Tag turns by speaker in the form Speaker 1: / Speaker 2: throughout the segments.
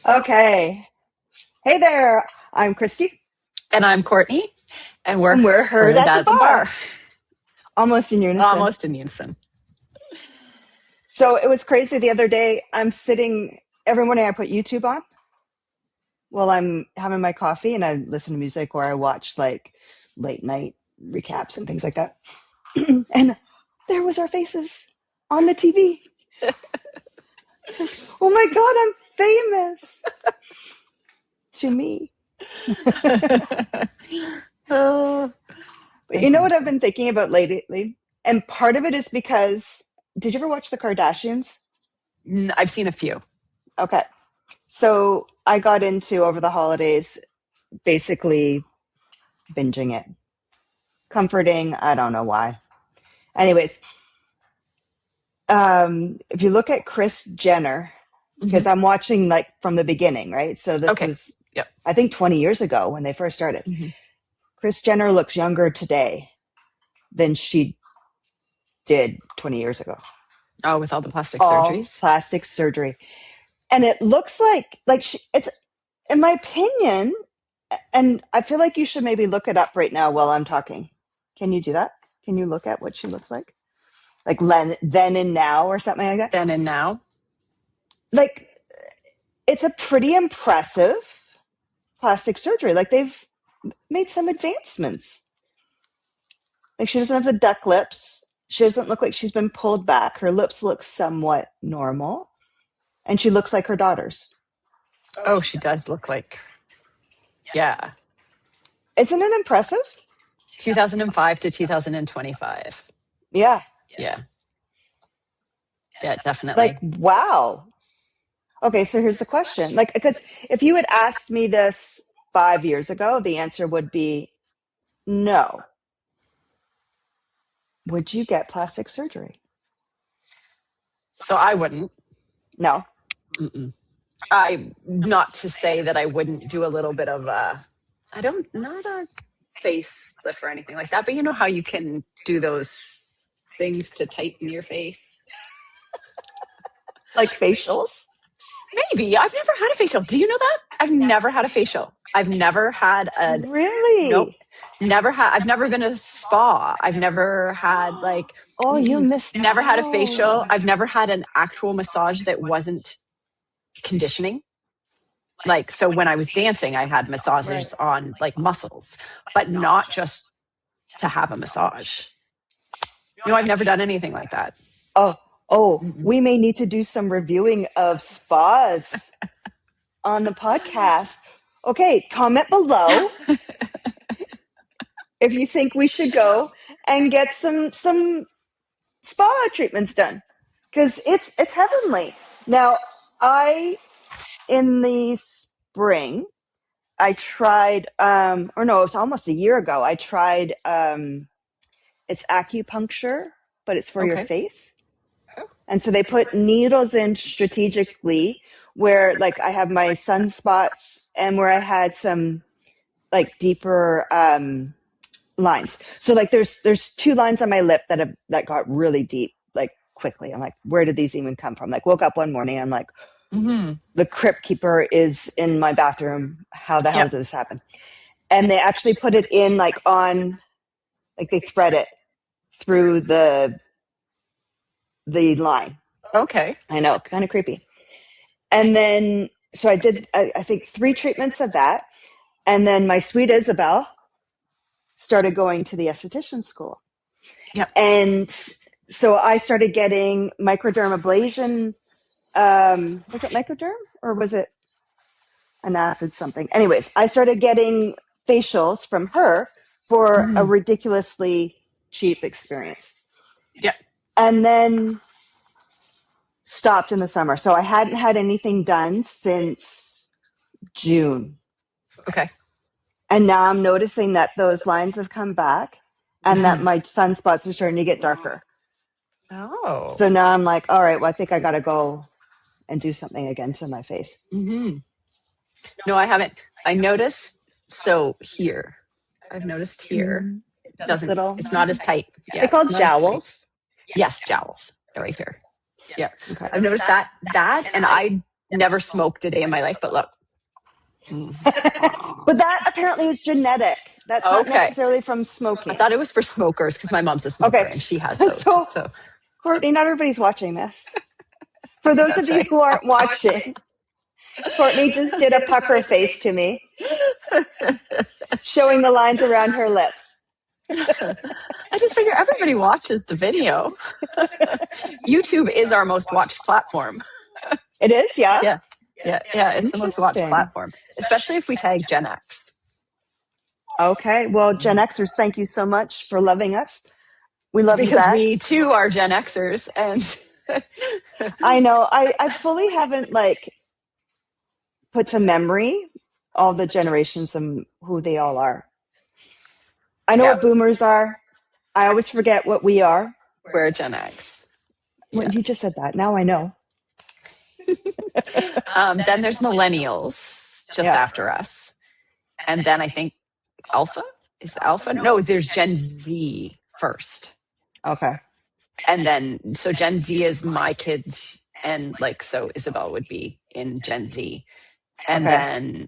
Speaker 1: Okay. Hey there. I'm Kristy,
Speaker 2: And I'm Courtney, and we're
Speaker 1: and we're heard
Speaker 2: heard
Speaker 1: at the
Speaker 2: at the bar,
Speaker 1: bar. Almost in unison.
Speaker 2: almost in unison.
Speaker 1: So it was crazy the other day. I'm sitting, every morning I put YouTube on while I'm having my coffee and I listen to music or I watch like late night recaps and things like that. And there was our faces on the TV. Oh my God, I'm famous to me.
Speaker 2: Oh,
Speaker 1: But
Speaker 2: I
Speaker 1: you know what
Speaker 2: think
Speaker 1: I've
Speaker 2: so.
Speaker 1: been thinking about lately? And part of it is because, did you ever watch the Kardashians?
Speaker 2: I've seen a few.
Speaker 1: Okay. So I got into over the holidays basically binging it. Comforting, I don't know why. Anyways, if you look at Kris Jenner,
Speaker 2: Hmm.
Speaker 1: because I'm watching like from the beginning, right? So this
Speaker 2: Okay.
Speaker 1: was,
Speaker 2: Yep.
Speaker 1: I think, 20 years ago when they first started.
Speaker 2: Hmm.
Speaker 1: Kris Jenner looks younger today than she did 20 years ago.
Speaker 2: Oh, with all the plastic
Speaker 1: All
Speaker 2: surgeries.
Speaker 1: plastic surgery. And it looks like it's, in my opinion, and I feel like you should maybe look it up right now while I'm talking. Can you do that? Can you look at what she looks like? Like then and now or something like that?
Speaker 2: Then and now.
Speaker 1: Like, it's a pretty impressive plastic surgery. Like, they've made some advancements. Like, she doesn't have the duck lips. She doesn't look like she's been pulled back. Her lips look somewhat normal. And she looks like her daughters.
Speaker 2: Oh, she does look like, yeah,
Speaker 1: Isn't it impressive?
Speaker 2: 2005 to 2025.
Speaker 1: Yeah.
Speaker 2: Yeah, yeah,
Speaker 1: Like,
Speaker 2: definitely.
Speaker 1: wow. Okay, so here's the question. Like, because if you had asked me this 5 years ago, the answer would be no. Would you get plastic surgery?
Speaker 2: So I wouldn't.
Speaker 1: No.
Speaker 2: Mm-mm. I not to say that I wouldn't do a little bit of I don't not a face lift or anything like that, but you know how you can do those things to tighten your face?
Speaker 1: Like facials?
Speaker 2: Maybe. I've never had a facial. Do you know that? I've never had a facial. I've never had a nope.
Speaker 1: Really?
Speaker 2: I've never been to a spa. I've never had like
Speaker 1: Oh, you missed
Speaker 2: never had a facial.
Speaker 1: out.
Speaker 2: I've never had an actual massage that wasn't conditioning. Like, so when I was dancing, I had
Speaker 1: Right.
Speaker 2: massages on like muscles, but not just to have a massage. No, I've never done anything like that.
Speaker 1: Oh, oh,
Speaker 2: Mm-mm.
Speaker 1: we may need to do some reviewing of spas on the podcast. Okay, comment below if you think we should go and get some spa treatments done because it's heavenly. Now, I in the spring I tried or no, it was almost a year ago. I tried it's acupuncture, but it's for your
Speaker 2: Okay.
Speaker 1: face.
Speaker 2: Oh.
Speaker 1: And so they put needles in strategically where like I have my sunspots and where I had some like deeper lines. So like there's two lines on my lip that got really deep like quickly. I'm like, where did these even come from? Like woke up one morning, I'm like,
Speaker 2: Mm-hmm.
Speaker 1: the crypt keeper is in my bathroom. How the hell
Speaker 2: Yep.
Speaker 1: did this happen? And they actually put it in like on like they thread it through the line.
Speaker 2: Okay.
Speaker 1: I know, kind of creepy. And then so I did I think 3 treatments of that. And then my sweet Isabel started going to the esthetician school.
Speaker 2: Yep.
Speaker 1: And so I started getting microdermablation. Was it microderm or was it an acid something? Anyways, I started getting facials from her for a
Speaker 2: Mm-hmm.
Speaker 1: ridiculously cheap experience.
Speaker 2: Yep.
Speaker 1: And then stopped in the summer. So I hadn't had anything done since June.
Speaker 2: Okay.
Speaker 1: And now I'm noticing that those lines have come back and that
Speaker 2: Mm-hmm.
Speaker 1: my sunspots are starting to get darker.
Speaker 2: Oh.
Speaker 1: So now I'm like, all right, well, I think I got to go and do something again to my face.
Speaker 2: Mm-hmm. No, I haven't. I noticed. So here, I've noticed here.
Speaker 1: Mm-hmm.
Speaker 2: It
Speaker 1: This
Speaker 2: doesn't.
Speaker 1: little,
Speaker 2: It's not as tight.
Speaker 1: they
Speaker 2: Yeah,
Speaker 1: call
Speaker 2: it's not as tight.
Speaker 1: jowls.
Speaker 2: Yes, jowls. They're right here. Yeah,
Speaker 1: Okay.
Speaker 2: I've noticed that, and I Never smoked a day in my life, but look.
Speaker 1: But that apparently is genetic. That's not
Speaker 2: Okay.
Speaker 1: necessarily from
Speaker 2: I
Speaker 1: smoking.
Speaker 2: thought it was for smokers because my mom's a smoker
Speaker 1: Okay.
Speaker 2: and she has those.
Speaker 1: So, Courtney, not everybody's watching this. For those of you who aren't watching, Courtney just did a pucker face to me, showing the lines around her lips.
Speaker 2: I just figure everybody watches the video. YouTube is our most watched platform.
Speaker 1: It is, yeah?
Speaker 2: Yeah. It's the most watched platform, especially if we tag Gen X.
Speaker 1: Okay. Well, Gen Xers, thank you so much for loving us. We love you
Speaker 2: because
Speaker 1: back.
Speaker 2: we too are Gen Xers, and
Speaker 1: I know. I fully haven't put to memory all the generations and who they all are. I know what boomers are. I always forget what we are.
Speaker 2: We're Gen X.
Speaker 1: Well, you just said that. Now I know.
Speaker 2: Then there's millennials just after us. And then I think Alpha? Is Alpha? No, there's Gen Z first.
Speaker 1: Okay.
Speaker 2: And then, so Gen Z is my kids. And so Isabel would be in Gen Z. And then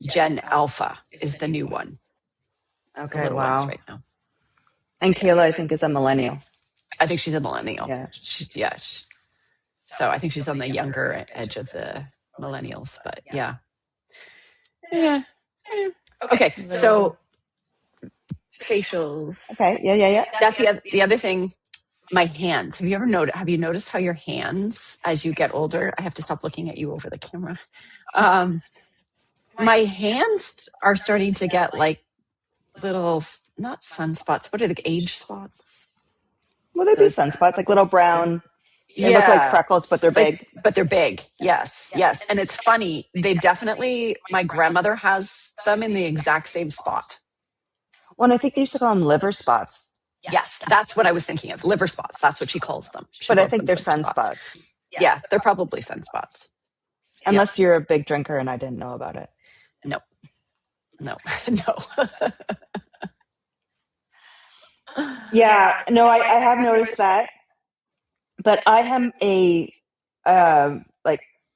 Speaker 2: Gen Alpha is the new one.
Speaker 1: Okay,
Speaker 2: the little ones right now.
Speaker 1: And Kayla, I think, is a millennial.
Speaker 2: I think she's a millennial.
Speaker 1: Yeah.
Speaker 2: So I think she's on the younger edge of the millennials, but yeah. Okay, so facials.
Speaker 1: Okay, yeah.
Speaker 2: That's the other thing. My hands. Have you noticed how your hands, as you get older, I have to stop looking at you over the camera. My hands are starting to get little, not sunspots. What are the age spots?
Speaker 1: Well, they'd be sunspots, like little brown. They look like freckles, but they're big.
Speaker 2: But they're big. Yes. And it's funny. They definitely, my grandmother has them in the exact same spot.
Speaker 1: Well, and I think they used to call them liver spots.
Speaker 2: Yes, that's what I was thinking of. Liver spots. That's what she calls them.
Speaker 1: But I think they're sunspots.
Speaker 2: Yeah, they're probably sunspots.
Speaker 1: Unless you're a big drinker and I didn't know about it.
Speaker 2: No.
Speaker 1: Yeah, no, I have noticed that. But I am a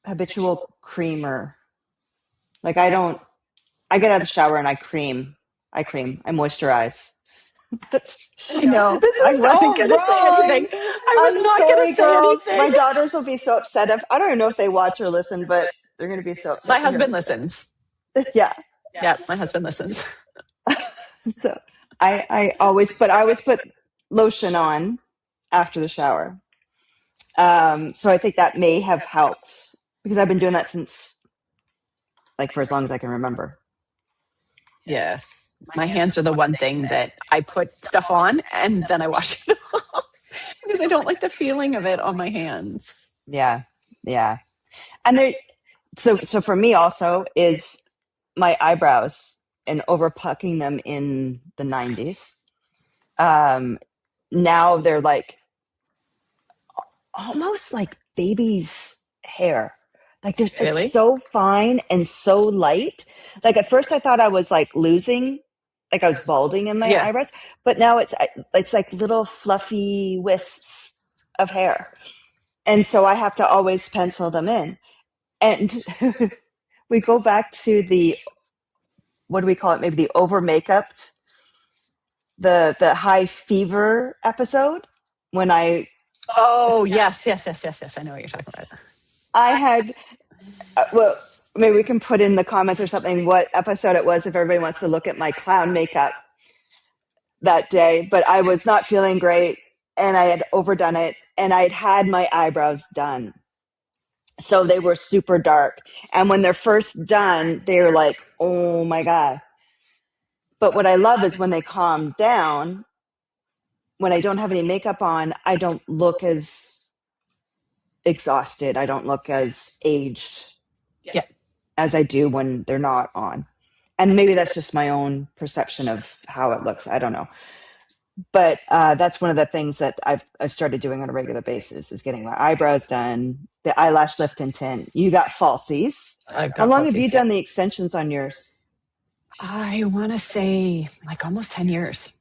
Speaker 1: habitual creamer. I get out of the shower and I cream. I moisturize.
Speaker 2: I know. I wasn't going to say anything. I was not going to say anything.
Speaker 1: My daughters will be so upset. I don't even know if they watch or listen, but they're going to be so upset.
Speaker 2: My husband listens.
Speaker 1: Yeah,
Speaker 2: my husband listens.
Speaker 1: So I always put lotion on after the shower. So I think that may have helped because I've been doing that since for as long as I can remember.
Speaker 2: Yes. My hands are the one thing that I put stuff on and then I wash it off because I don't like the feeling of it on my hands.
Speaker 1: Yeah. And so for me also is my eyebrows and over plucking them in the 90s. Now they're almost like baby's hair. They're
Speaker 2: Really?
Speaker 1: so fine and so light. At first I thought I was losing, I was balding in my eyebrows, but now it's like little fluffy wisps of hair. And so I have to always pencil them in. And we go back to the, what do we call it? Maybe the over makeup, the high fever episode when I.
Speaker 2: Oh, yes. I know what you're talking about.
Speaker 1: I had, well, maybe we can put in the comments or something what episode it was if everybody wants to look at my clown makeup that day. But I was not feeling great and I had overdone it and I had my eyebrows done. So they were super dark. And when they're first done, they're like, oh my God. But what I love is when they calm down, when I don't have any makeup on, I don't look as exhausted. I don't look as aged as I do when they're not on. And maybe that's just my own perception of how it looks. I don't know. But that's one of the things that I've started doing on a regular basis is getting my eyebrows done, the eyelash lift and tint. You got falsies. How long have you done the extensions on yours?
Speaker 2: I want to say almost 10 years.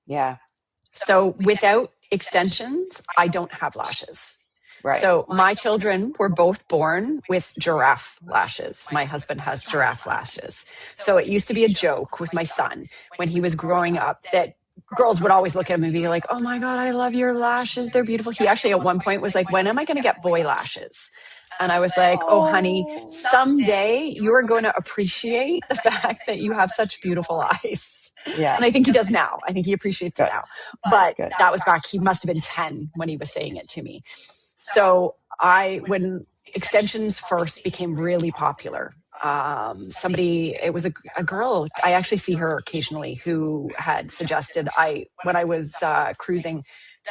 Speaker 1: Yeah.
Speaker 2: So without extensions, I don't have lashes.
Speaker 1: Right.
Speaker 2: So my children were both born with giraffe lashes. My husband has giraffe lashes. So it used to be a joke with my son when he was growing up that girls would always look at him and be like, "Oh my God, I love your lashes. They're beautiful." He actually at one point was like, "When am I going to get boy lashes?" And I was like, "Oh, honey,
Speaker 1: Oh.
Speaker 2: someday you are going to appreciate the fact that you have such beautiful eyes."
Speaker 1: Yeah.
Speaker 2: And I think he does now. I think he appreciates it
Speaker 1: Good.
Speaker 2: now. But
Speaker 1: Good.
Speaker 2: that was back, he must have been 10 when he was saying it to me. So when extensions first became really popular, it was a girl, I actually see her occasionally, who had suggested when I was cruising,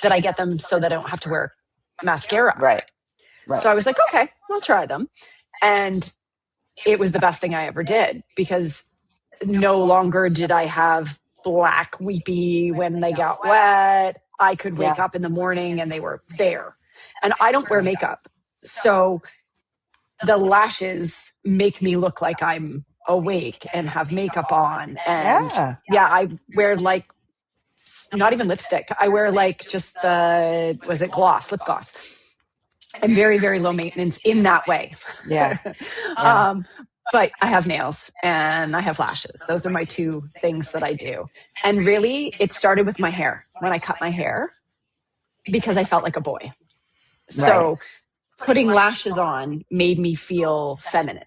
Speaker 2: that I get them so that I don't have to wear mascara.
Speaker 1: Right.
Speaker 2: So I was like, okay, I'll try them. And it was the best thing I ever did, because no longer did I have black weepy when they got wet. I could wake up in the morning and they were there. And I don't wear makeup. So the lashes make me look like I'm awake and have makeup on. And
Speaker 1: Yeah.
Speaker 2: I wear like, not even lipstick. I wear like just lip gloss. I'm very, very low maintenance in that way.
Speaker 1: Yeah.
Speaker 2: But I have nails and I have lashes. Those are my two things that I do. And really, it started with my hair, when I cut my hair, because I felt like a boy. So putting lashes on made me feel feminine.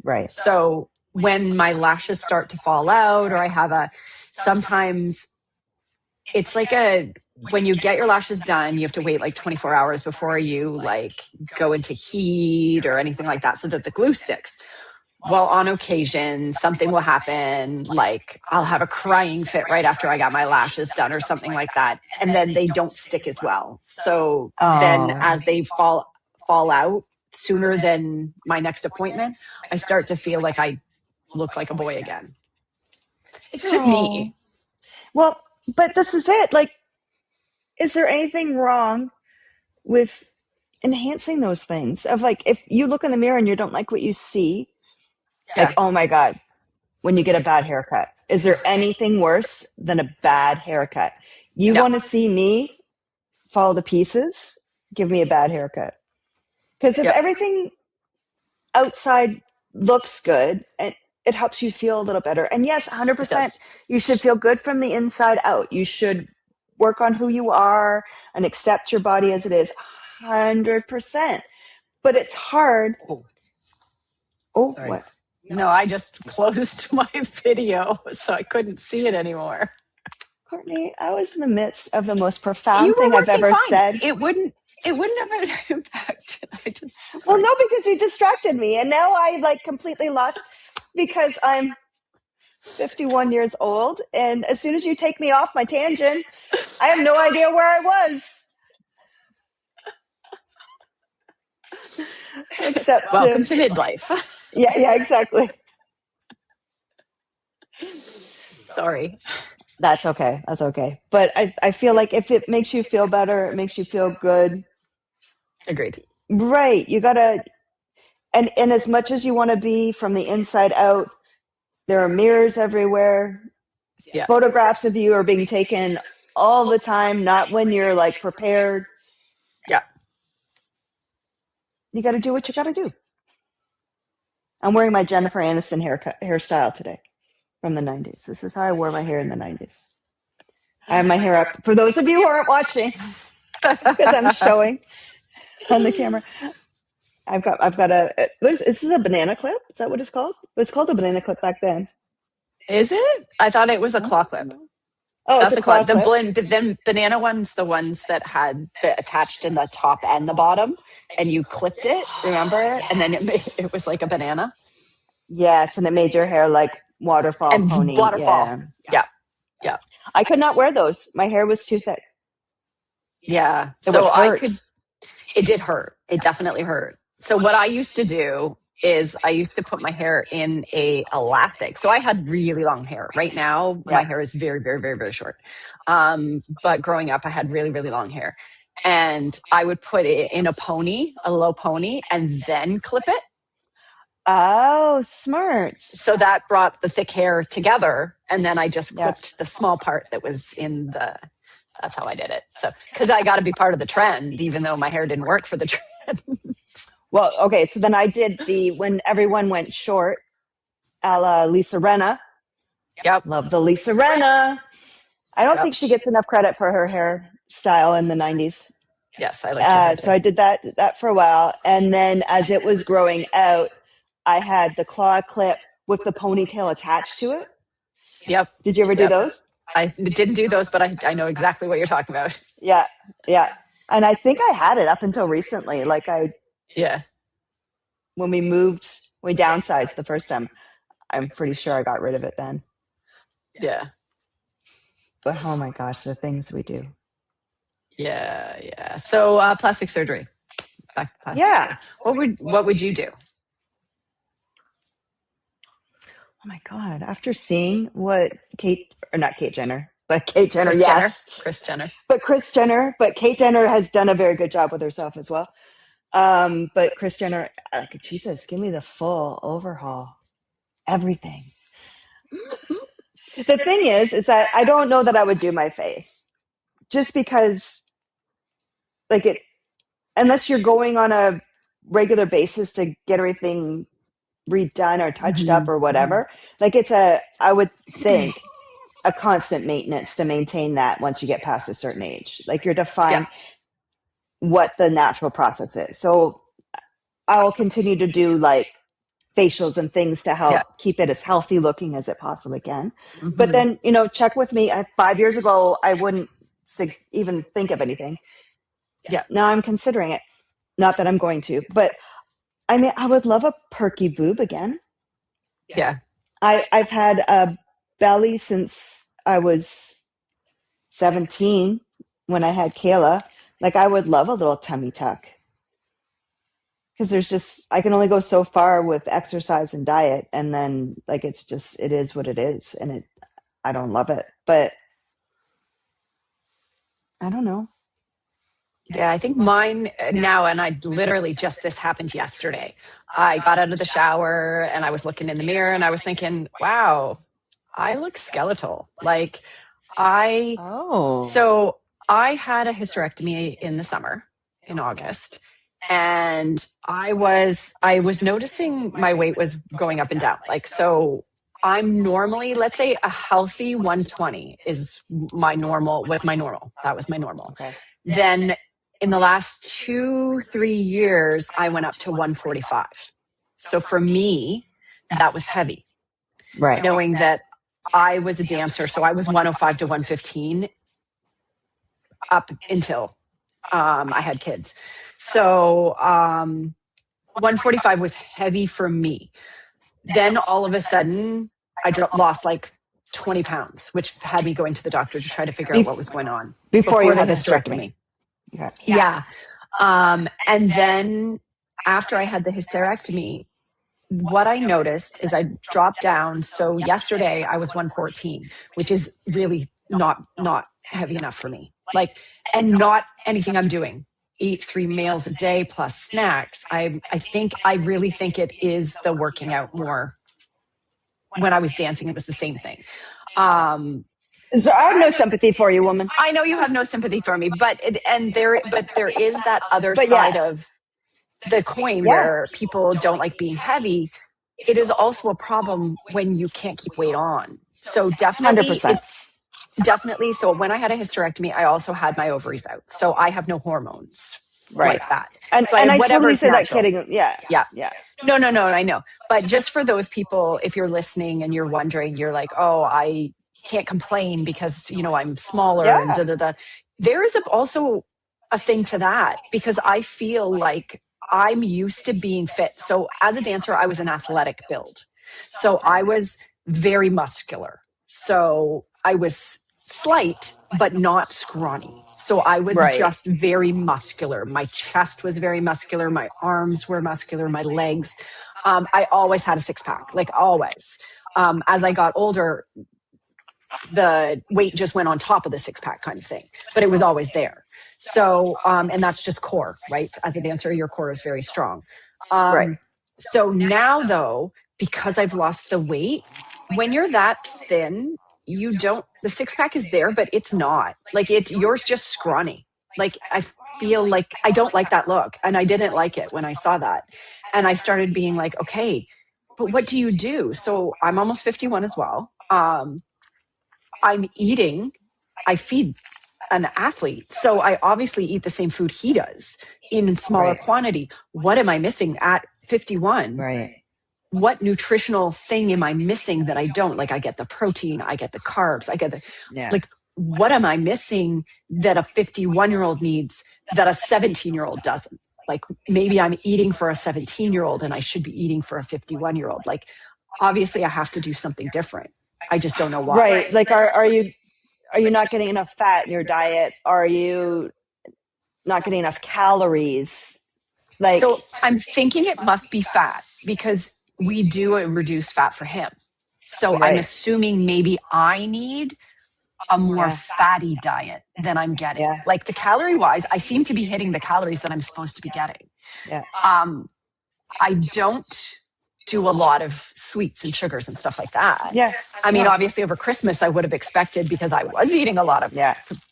Speaker 1: Right.
Speaker 2: So when my lashes start to fall out, or I have sometimes it's like when you get your lashes done, you have to wait like 24 hours before you like go into heat or anything like that so that the glue sticks. Well, on occasion, something will happen, like I'll have a crying fit right after I got my lashes done or something like that, and then they don't stick as well. So then as they fall out sooner than my next appointment, I start to feel like I look like a boy again. It's just me.
Speaker 1: Well, but this is it. Like, is there anything wrong with enhancing those things? Of like, if you look in the mirror and you don't like what you see, like, oh my God, when you get a bad haircut, is there anything worse than a bad haircut? You want to see me fall to pieces? Give me a bad haircut. Because if everything outside looks good, and it helps you feel a little better. And yes, 100%, you should feel good from the inside out. You should work on who you are and accept your body as it is, 100%. But it's hard. Oh,
Speaker 2: Sorry.
Speaker 1: what?
Speaker 2: No, I just closed my video so I couldn't see it anymore.
Speaker 1: Courtney, I was in the midst of the most profound
Speaker 2: You
Speaker 1: thing
Speaker 2: were
Speaker 1: I've
Speaker 2: working
Speaker 1: ever
Speaker 2: fine.
Speaker 1: said.
Speaker 2: It wouldn't have impacted.
Speaker 1: Well, no, because you distracted me. And now I like completely lost, because I'm 51 years old. And as soon as you take me off my tangent, I have no idea where I was. Except
Speaker 2: welcome to midlife.
Speaker 1: Yeah, exactly.
Speaker 2: Sorry.
Speaker 1: That's okay. But I feel like if it makes you feel better, it makes you feel good.
Speaker 2: Agreed.
Speaker 1: Right. You gotta, and as much as you want to be from the inside out, there are mirrors everywhere.
Speaker 2: Yeah.
Speaker 1: Photographs of you are being taken all the time, not when you're like prepared.
Speaker 2: Yeah.
Speaker 1: You got to do what you got to do. I'm wearing my Jennifer Aniston hairstyle today from the 90s. This is how I wore my hair in the 90s. I have my hair up. For those of you who aren't watching, because I'm showing on the camera, I've got this is a banana clip? Is that what it's called? It was called a banana clip back then.
Speaker 2: Is it? I thought it was a claw clip.
Speaker 1: Oh,
Speaker 2: That's
Speaker 1: it's a claw clip.
Speaker 2: But then banana ones, the ones that had the attached in the top and the bottom, and you clipped it. Remember it? And then it was like a banana.
Speaker 1: Yes, and it made your hair like waterfall
Speaker 2: and
Speaker 1: pony.
Speaker 2: Waterfall. Yeah.
Speaker 1: I could not wear those. My hair was too thick.
Speaker 2: Yeah.
Speaker 1: It would hurt.
Speaker 2: It did hurt. It definitely hurt. So what I used to do is I used to put my hair in a elastic. So I had really long hair. Right now, my hair is very, very, very, very short. But growing up, I had really, really long hair. And I would put it in a low pony, and then clip it.
Speaker 1: Oh, smart.
Speaker 2: So that brought the thick hair together. And then I just clipped the small part that was in the That's how I did it. So, because I got to be part of the trend, even though my hair didn't work for the trend.
Speaker 1: Well, okay, so then I did when everyone went short, a la Lisa Rinna.
Speaker 2: Yep.
Speaker 1: Love the Lisa Rinna. I don't
Speaker 2: Yep.
Speaker 1: think she gets enough credit for her hairstyle in the 90s.
Speaker 2: Yes, I liked your hair too.
Speaker 1: So I did that for a while. And then as it was growing out, I had the claw clip with the ponytail attached to it.
Speaker 2: Yep.
Speaker 1: Did you ever do those?
Speaker 2: I didn't do those, but I know exactly what you're talking about.
Speaker 1: Yeah. Yeah. And I think I had it up until recently. Like when we downsized the first time, I'm pretty sure I got rid of it then.
Speaker 2: Yeah.
Speaker 1: But oh my gosh, the things we do.
Speaker 2: Yeah. So plastic surgery. Back to plastic
Speaker 1: Yeah.
Speaker 2: surgery. What would you do?
Speaker 1: Oh my God. After seeing what Kate Jenner,
Speaker 2: Kris
Speaker 1: yes.
Speaker 2: Jenner.
Speaker 1: But Kris Jenner, but Kate Jenner has done a very good job with herself as well. But Kris Jenner, like, Jesus, give me the full overhaul. Everything. The thing is that I don't know that I would do my face. Just because, like, unless you're going on a regular basis to get everything redone or touched up or whatever, like I would think, a constant maintenance to maintain that once you get past a certain age. Like, you're defined what the natural process is. So I will continue to do like facials and things to help keep it as healthy looking as it possibly can. But then, check with me. 5 years ago, I wouldn't even think of anything.
Speaker 2: Yeah.
Speaker 1: Now I'm considering it. Not that I'm going to, but I mean, I would love a perky boob again.
Speaker 2: Yeah.
Speaker 1: I've had a belly since I was 17 when I had Kayla. Like, I would love a little tummy tuck. Because I can only go so far with exercise and diet. And then, like, it is what it is. And I don't love it. But I don't know.
Speaker 2: Yeah, I think mine now, and this happened yesterday. I got out of the shower and I was looking in the mirror and I was thinking, wow, I look skeletal. Like so I had a hysterectomy in the summer, in August. And I was noticing my weight was going up and down. Like, so I'm normally, let's say a healthy 120 was my normal. That was my normal.
Speaker 1: Okay.
Speaker 2: Then in the last 2-3 years, I went up to 145. So for me, that was heavy.
Speaker 1: Right.
Speaker 2: Knowing that I was a dancer, so I was 105 to 115 up until I had kids. So 145 was heavy for me. Then all of a sudden, I lost like 20 pounds, which had me going to the doctor to try to figure out what was going on
Speaker 1: before you had
Speaker 2: the
Speaker 1: hysterectomy.
Speaker 2: Yeah. And then after I had the hysterectomy, what I noticed is I dropped down. So yesterday I was 114, which is really not heavy enough for me. Like, and not anything I'm doing. Eat 3 meals a day plus snacks. I really think it is the working out more. When I was dancing, it was the same thing.
Speaker 1: So I have no sympathy for you, woman.
Speaker 2: I know you have no sympathy for me, but there is that other side of the coin where people don't like being heavy. It is also a problem when you can't keep weight on. So definitely,
Speaker 1: 100%.
Speaker 2: Definitely. So when I had a hysterectomy, I also had my ovaries out. So I have no hormones like that.
Speaker 1: And,
Speaker 2: so
Speaker 1: I totally say
Speaker 2: natural.
Speaker 1: that kidding. Yeah.
Speaker 2: No, I know. But just for those people, if you're listening and you're wondering, you're like, oh, I can't complain because, I'm smaller and da-da-da. There is also a thing to that, because I feel like I'm used to being fit. So as a dancer, I was an athletic build. So I was very muscular. So I was slight, but not scrawny. So I was just very muscular. My chest was very muscular. My arms were muscular. My legs. I always had a 6-pack, like always. As I got older, the weight just went on top of the 6-pack kind of thing, but it was always there. So, and that's just core, right? As a dancer, your core is very strong. So now though, because I've lost the weight, when you're that thin, you don't, the six pack is there, but it's not like it, yours just scrawny. Like I feel like I don't like that look. And I didn't like it when I saw that. And I started being like, okay, but what do you do? So I'm almost 51 as well. I'm eating, I feed an athlete. So I obviously eat the same food he does in smaller quantity. What am I missing at 51?
Speaker 1: Right.
Speaker 2: What nutritional thing am I missing that I don't? Like I get the protein, I get the carbs, I get the, like, what am I missing that a 51-year-old needs that a 17-year-old doesn't? Like maybe I'm eating for a 17-year-old and I should be eating for a 51-year-old. Like obviously I have to do something different. I just don't know why.
Speaker 1: Right. Like are you not getting enough fat in your diet? Are you not getting enough calories? Like,
Speaker 2: so I'm thinking it must be fat because we do a reduced fat for him. So I'm assuming maybe I need a more fatty diet than I'm getting.
Speaker 1: Yeah.
Speaker 2: Like the calorie wise, I seem to be hitting the calories that I'm supposed to be getting.
Speaker 1: Yeah.
Speaker 2: I don't do a lot of sweets and sugars and stuff like that.
Speaker 1: Yeah.
Speaker 2: I mean, obviously over Christmas, I would have expected because I was eating a lot of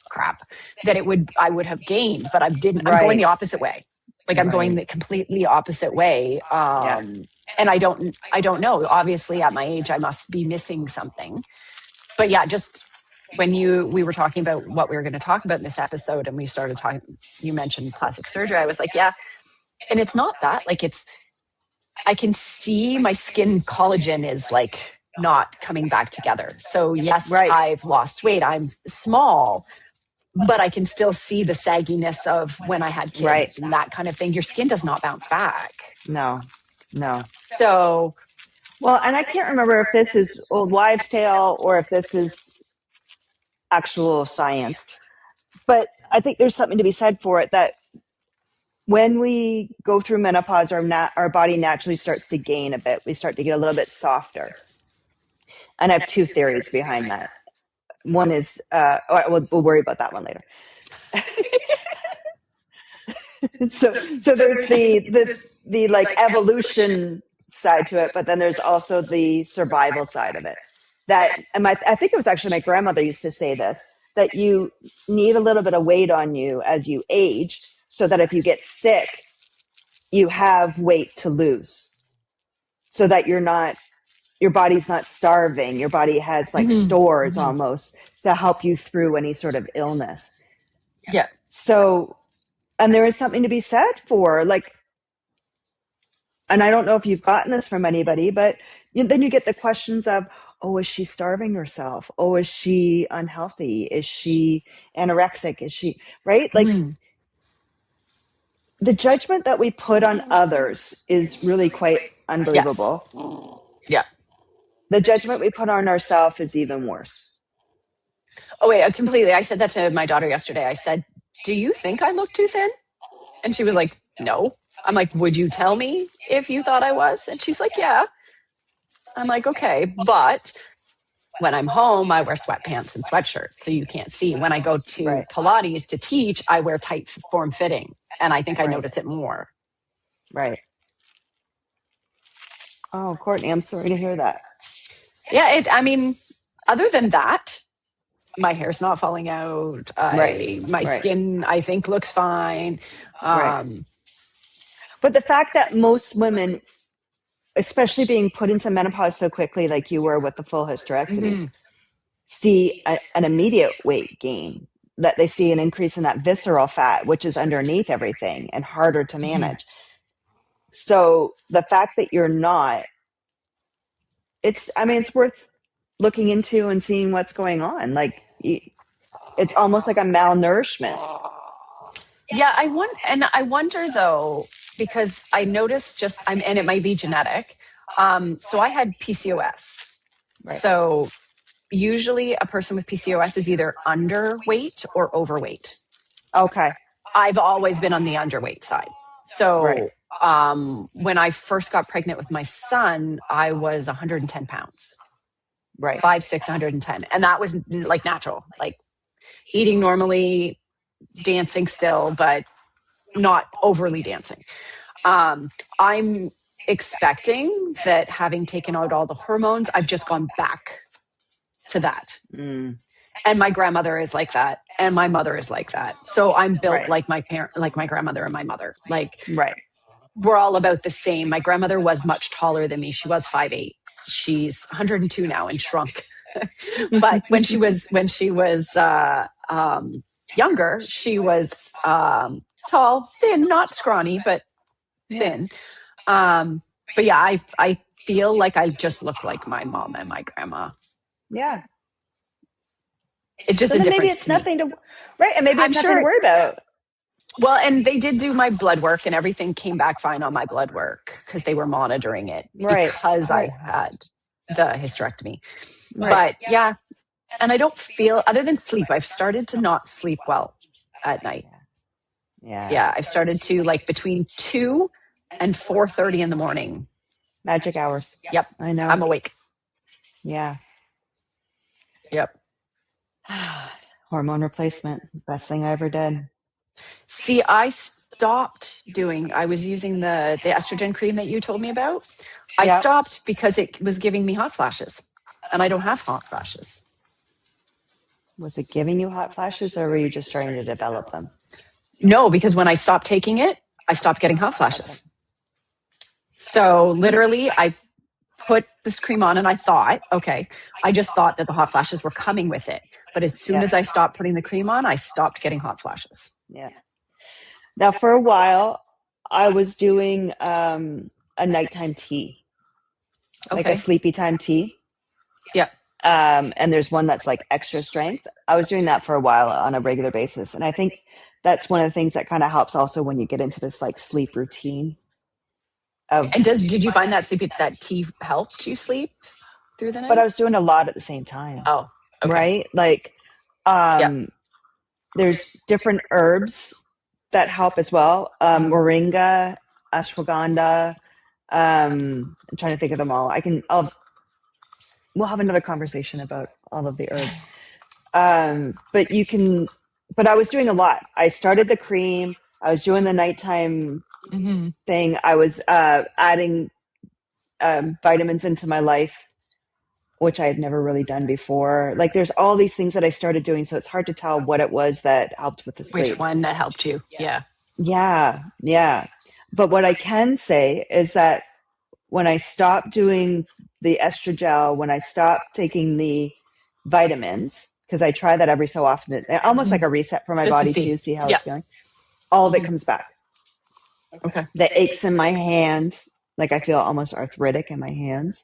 Speaker 2: crap that I would have gained, but I didn't. I'm going the opposite way. Like I'm going the completely opposite way. And I don't know. Obviously at my age, I must be missing something. But yeah, just when we were talking about what we were going to talk about in this episode and we started talking, you mentioned plastic surgery. I was like, yeah. And it's not that, like I can see my skin collagen is like not coming back together. So yes, I've lost weight. I'm small, but I can still see the sagginess of when I had kids and that kind of thing. Your skin does not bounce back.
Speaker 1: No.
Speaker 2: So,
Speaker 1: well, and I can't remember if this is old wives' tale or if this is actual science, but I think there's something to be said for it that when we go through menopause, our body naturally starts to gain a bit. We start to get a little bit softer. And I have two theories behind that. One is, we'll worry about that one later. so there's the like evolution side to it, but then there's also the survival side of it. I think it was actually my grandmother used to say this, that you need a little bit of weight on you as you age, so that if you get sick, you have weight to lose, so that your body's not starving. Your body has like stores almost to help you through any sort of illness.
Speaker 2: Yeah.
Speaker 1: So, and there is something to be said for like, and I don't know if you've gotten this from anybody, but then you get the questions of, oh, is she starving herself? Oh, is she unhealthy? Is she anorexic? Is she, right? Like, the judgment that we put on others is really quite unbelievable.
Speaker 2: Yes. Yeah.
Speaker 1: The judgment we put on ourselves is even worse.
Speaker 2: Oh, wait, completely. I said that to my daughter yesterday. I said, do you think I look too thin? And she was like, no. I'm like, would you tell me if you thought I was? And she's like, yeah. I'm like, okay. But when I'm home, I wear sweatpants and sweatshirts, so you can't see. When I go to Pilates to teach, I wear tight form fitting. And I think I notice it more.
Speaker 1: Right. Oh, Courtney, I'm sorry to hear that.
Speaker 2: Yeah, I mean, other than that, my hair's not falling out. My skin, I think, looks fine.
Speaker 1: But the fact that most women, especially being put into menopause so quickly, like you were with the full hysterectomy, see an immediate weight gain, that they see an increase in that visceral fat, which is underneath everything and harder to manage. So the fact that you're not, it's worth looking into and seeing what's going on. Like, it's almost like a malnourishment.
Speaker 2: Yeah, I wonder though, because I noticed and it might be genetic. So I had PCOS. So usually a person with PCOS is either underweight or overweight.
Speaker 1: Okay.
Speaker 2: I've always been on the underweight side. So when I first got pregnant with my son, I was 110 pounds.
Speaker 1: Right.
Speaker 2: 5'6", 110. And that was like natural, like eating normally, dancing still, but not overly dancing. I'm expecting that having taken out all the hormones, I've just gone back to that.
Speaker 1: Mm.
Speaker 2: And my grandmother is like that, and my mother is like that. So I'm built
Speaker 1: Right.
Speaker 2: like my parent, like my grandmother and my mother. Like
Speaker 1: Right.
Speaker 2: we're all about the same. My grandmother was much taller than me. She was 5'8". She's 102 now and shrunk. But when she was younger, she was tall, thin, not scrawny, but thin. But yeah, I feel like I just look like my mom and my grandma.
Speaker 1: Yeah.
Speaker 2: It's just
Speaker 1: So
Speaker 2: a
Speaker 1: then maybe
Speaker 2: difference
Speaker 1: it's
Speaker 2: to me.
Speaker 1: nothing to, right? And maybe
Speaker 2: I'm
Speaker 1: it's nothing to
Speaker 2: sure.
Speaker 1: worry about.
Speaker 2: Well, and they did do my blood work, and everything came back fine on my blood work because they were monitoring it
Speaker 1: Right.
Speaker 2: because
Speaker 1: Right.
Speaker 2: I had the hysterectomy.
Speaker 1: Right.
Speaker 2: But yeah, and I don't feel, other than sleep, I've started to not sleep well at night.
Speaker 1: Yeah.
Speaker 2: Yeah, I've started to, like, between 2 and 4:30 in the morning.
Speaker 1: Magic hours.
Speaker 2: Yep,
Speaker 1: I know.
Speaker 2: I'm awake.
Speaker 1: Yeah.
Speaker 2: Yep.
Speaker 1: Hormone replacement. Best thing I ever did.
Speaker 2: See, I stopped doing, I was using the estrogen cream that you told me about. I
Speaker 1: Yeah.
Speaker 2: stopped because it was giving me hot flashes, and I don't have hot flashes.
Speaker 1: Was it giving you hot flashes, or were you just trying to develop them?
Speaker 2: No, because when I stopped taking it, I stopped getting hot flashes. So literally, I put this cream on and I thought, okay, I just thought that the hot flashes were coming with it. But as soon as I stopped putting the cream on, I stopped getting hot flashes.
Speaker 1: Yeah. Now, for a while, I was doing a nighttime tea, like a sleepy time tea.
Speaker 2: Yeah.
Speaker 1: And there's one that's like extra strength. I was doing that for a while on a regular basis. And I think that's one of the things that kind of helps also when you get into this like sleep routine.
Speaker 2: And did you find that tea helped you sleep through the night?
Speaker 1: But I was doing a lot at the same time.
Speaker 2: Oh, okay.
Speaker 1: Right? Like, there's different herbs that help as well. Moringa, ashwagandha. I'm trying to think of them all. We'll have another conversation about all of the herbs. But I was doing a lot. I started the cream. I was doing the nighttime thing. I was adding vitamins into my life, which I had never really done before. Like there's all these things that I started doing. So it's hard to tell what it was that helped with the sleep.
Speaker 2: Which one that helped you? Yeah.
Speaker 1: Yeah. Yeah. But what I can say is that when I stopped doing the estrogel, when I stopped taking the vitamins, because I try that every so often, almost like a reset for my
Speaker 2: Just
Speaker 1: body
Speaker 2: to
Speaker 1: see how it's feeling. All of it comes back.
Speaker 2: Okay.
Speaker 1: The aches in my hand, like I feel almost arthritic in my hands.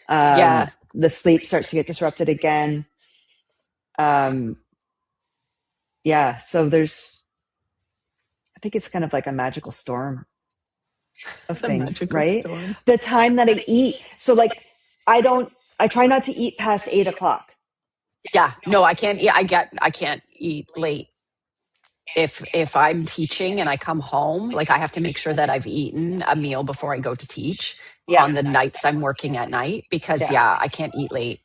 Speaker 1: The sleep starts to get disrupted again. Yeah, so I think it's kind of like a magical storm of things, right?
Speaker 2: Storm.
Speaker 1: The time that I eat. So like, I try not to eat past 8:00.
Speaker 2: Yeah, no, I can't eat. I can't eat late. If I'm teaching and I come home, like I have to make sure that I've eaten a meal before I go to teach on the nights I'm working at night, because I can't eat late.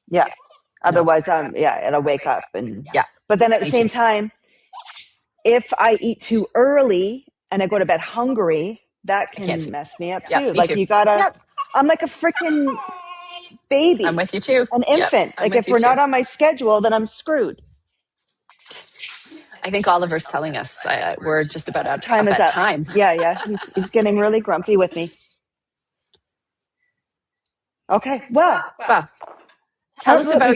Speaker 1: Yeah. Otherwise, it'll wake up but then at the same time, if I eat too early and I go to bed hungry, that can mess me up too. Like you gotta, I'm like a freaking baby.
Speaker 2: I'm with you too.
Speaker 1: An infant. Like if we're not on my schedule, then I'm screwed.
Speaker 2: I think Oliver's telling us we're just about out
Speaker 1: time
Speaker 2: of
Speaker 1: is up.
Speaker 2: time.
Speaker 1: Yeah. He's getting really grumpy with me. Okay. Well,
Speaker 2: tell us about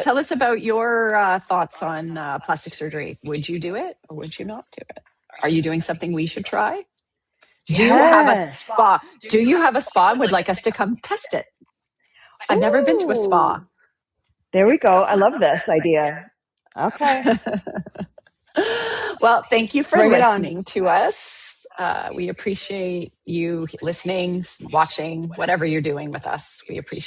Speaker 2: tell us about your thoughts on plastic surgery. Would you do it or would you not do it? Are you doing something we should try? Do you have a spa? Do you have a spa and would like us to come test it? I've never been to a spa.
Speaker 1: There we go. I love this idea. Okay.
Speaker 2: Well, thank you for listening to us. We appreciate you listening, watching, whatever you're doing with us. We appreciate